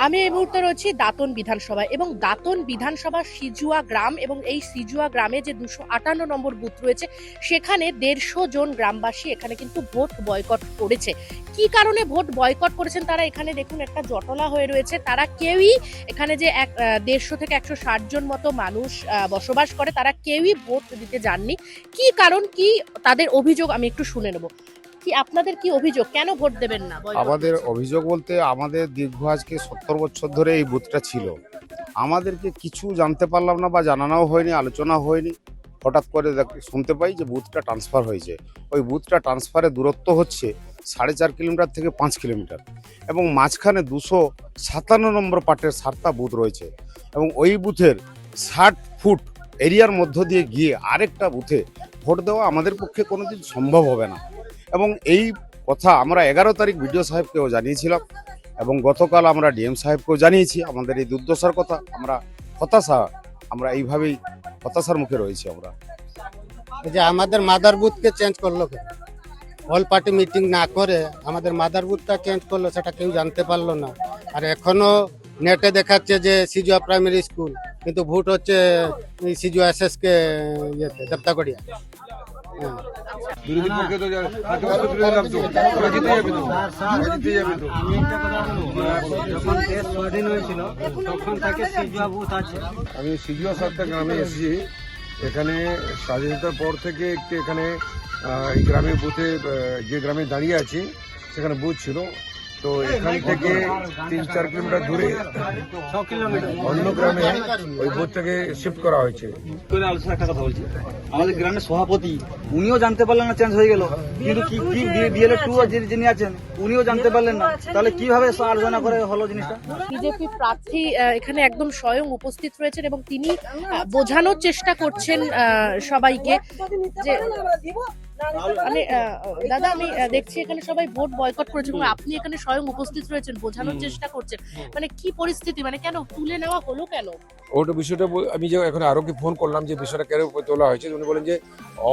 আমি এই মুহূর্তে রয়েছি দাঁতন বিধানসভায় এবং দাঁতন বিধানসভা সিজুয়া গ্রাম এবং এই সিজুয়া গ্রামে যে 258 নম্বর বুথ রয়েছে সেখানে 150 জন গ্রামবাসী এখানে কিন্তু ভোট বয়কট করেছে। কি কারণে ভোট বয়কট করেছেন তারা এখানে দেখুন একটা জটলা হয়ে রয়েছে। তারা কেউই এখানে যে 150 থেকে 160 জন মতো মানুষ বসবাস করে তারা কেউই ভোট দিতে যাননি। কি কারণ, কি তাদের অভিযোগ আমি একটু শুনে নেব। কি আপনাদের কি অভিযোগ, কেন ভোট দেবেন না? আমাদের অভিযোগ বলতে আমাদের দীর্ঘ আজকে 70 বছর ধরে এই বুথটা ছিল। আমাদেরকে কিছু জানতে পারলাম না বা জানানোও হয়নি, আলোচনা হয়নি। হঠাৎ করে শুনতে পাই যে বুথটা ট্রান্সফার হয়েছে। ওই বুথটা ট্রান্সফারের দূরত্ব হচ্ছে 4.5 কিলোমিটার থেকে 5 কিলোমিটার এবং মাঝখানে 257 নম্বর পার্টের 7টা বুথ রয়েছে এবং ওই বুথের 60 ফুট এরিয়ার মধ্য দিয়ে গিয়ে আরেকটা বুথে ভোট দেওয়া আমাদের পক্ষে কোনোদিন সম্ভব হবে না। এবং এই কথা আমরা 11 তারিখ বিডিও সাহেবকেও জানিয়েছিলাম এবং গতকাল আমরা ডিএম সাহেবকেও জানিয়েছি আমাদের এই দুর্দশার কথা। আমরা এইভাবেই হতাশার মুখে রয়েছি। আমরা যে আমাদের মাদার বুথকে চেঞ্জ করলো কেন? অল পার্টি মিটিং না করে আমাদের মাদার বুথটা চেঞ্জ করলো, সেটা কেউ জানতে পারলো না। আর এখনো নেটে দেখাচ্ছে যে সিজুয়া প্রাইমারি স্কুল, কিন্তু ভোট হচ্ছে সিজুয়া এসএস কে ইয়েতে দেবতাগড়িয়া। বিরোধী পক্ষে তো বিরোধী তো ওরা জিতে যাবে তো, জিতে যাবে তো। যখন দেশ স্বাধীন হয়েছিল তখন থেকে সিজুয়া বুথ আছে। আমি সিজুয়া সাতটা গ্রামে এসেছি। এখানে স্বাধীনতার পর থেকে একটি এখানে এই গ্রামের বুথে যে গ্রামে দাঁড়িয়ে আছি সেখানে বুথ ছিল। তো এখান থেকে 3-4 কিলোমিটার দূরে অন্য গ্রামে ওই বুথটাকে শিফট করা হয়েছে। আলোচনা একটা কথা বলছি, আমাদের গ্রামের সভাপতি উনিও জানতে পারলেন না চেঞ্জ হয়ে গেল, কিন্তু কি বিএলএ 2 যিনি আছেন উনিও জানতে পারলেন না, তাহলে কিভাবে আলোচনা করে হলো জিনিসটা? বিজেপি প্রার্থী এখানে একদম স্বয়ং উপস্থিত রয়েছেন এবং তিনি বোঝানোর চেষ্টা করছেন সবাইকে যে মানে দাদা আমি দেখছি এখানে সবাই ভোট বয়কট করেছে এবং আপনি এখানে স্বয়ং উপস্থিত রয়েছেন, বোঝানোর চেষ্টা করছেন। মানে কি পরিস্থিতি, মানে কেন তুলে নেওয়া হলো কেন? ওটা বিষয়টা আমি যে এখন আরও কি ফোন করলাম যে বিষয়টা কেন তোলা হয়েছে, উনি বলেন যে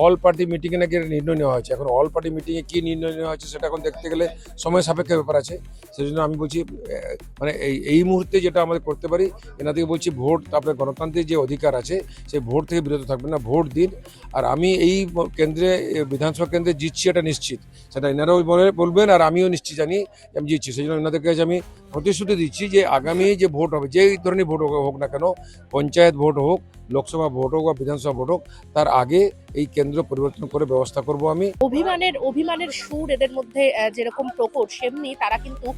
অল পার্টি মিটিংয়ে নাকি নির্ণয় নেওয়া হয়েছে। এখন অল পার্টি মিটিংয়ে কী নির্ণয় নেওয়া হয়েছে সেটা এখন দেখতে গেলে সময় সাপেক্ষ ব্যাপার আছে। সেই জন্য আমি বলছি মানে এই মুহূর্তে যেটা আমাদের করতে পারি, এনাদেরকে বলছি ভোট আপনার গণতান্ত্রিক যে অধিকার আছে সেই ভোট থেকে বিরত থাকবেন না, ভোট দিন। আর আমি এই কেন্দ্রে বিধানসভা কেন্দ্রে জিতছি এটা নিশ্চিত, সেটা এনারাও বলবেন আর আমিও নিশ্চিত জানি আমি জিতছি। সেই জন্য এনাদের কাছে আমি প্রতিশ্রুতি দিচ্ছি যে আগামী যে ভোট হবে, যেই ধরনের ভোট হোক না কেন, পঞ্চায়েত ভোট হোক, লোকসভা ভোট হোক বা বিধানসভা ভোট হোক, তার আগে এই কেন্দ্র পরিবর্তন করে ব্যবস্থা করব আমি। অভিমানের সুর এদের মধ্যে যেরকম প্রকট, সেমনি তারা কিন্তু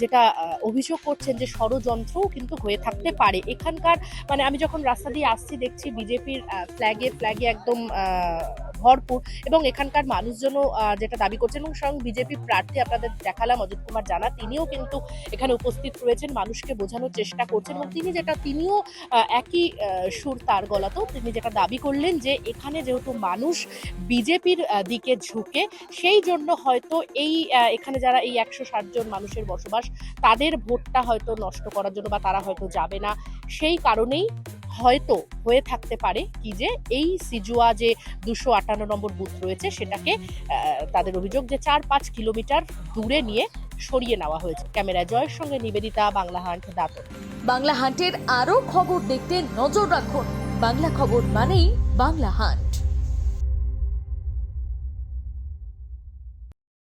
যেটা অভিযোগ করছেন যে ষড়যন্ত্রও কিন্তু হয়ে থাকতে পারে এখানকার। মানে আমি যখন রাস্তা দিয়ে আসছি দেখছি বিজেপির ফ্ল্যাগে একদম ভরপুর এবং এখানকার মানুষজনও যেটা দাবি করছেন এবং স্বয়ং বিজেপি প্রার্থী আপনাদের দেখালাম অজিত কুমার জানা, তিনিও কিন্তু এখানে উপস্থিত রয়েছেন, মানুষকে বোঝানোর চেষ্টা করছেন এবং তিনিও একই সুর তার গলাতেও তিনি যেটা দাবি করলেন যে এখানে যেহেতু মানুষ বিজেপির দিকে ঝুঁকে, সেই জন্য হয়তো এখানে যারা এই 160 জন মানুষের বসবাস তাদের ভোটটা হয়তো নষ্ট করার জন্য বা তারা হয়তো যাবে না, সেই কারণেই হয়তো হয়ে থাকতে পারে কি যে এই সিজুয়া যে 258 নম্বর বুথ রয়েছে সেটাকে তাদের অভিযোগ যে 4-5 কিলোমিটার দূরে নিয়ে সরিয়ে নেওয়া হয়েছে। ক্যামেরায় জয়ের সঙ্গে নিবেদিতা, বাংলা হান্ট, দাঁতন। বাংলা হান্টের আরও খবর দেখতে নজর রাখুন। বাংলা খবর মানেই বাংলা হান্ট।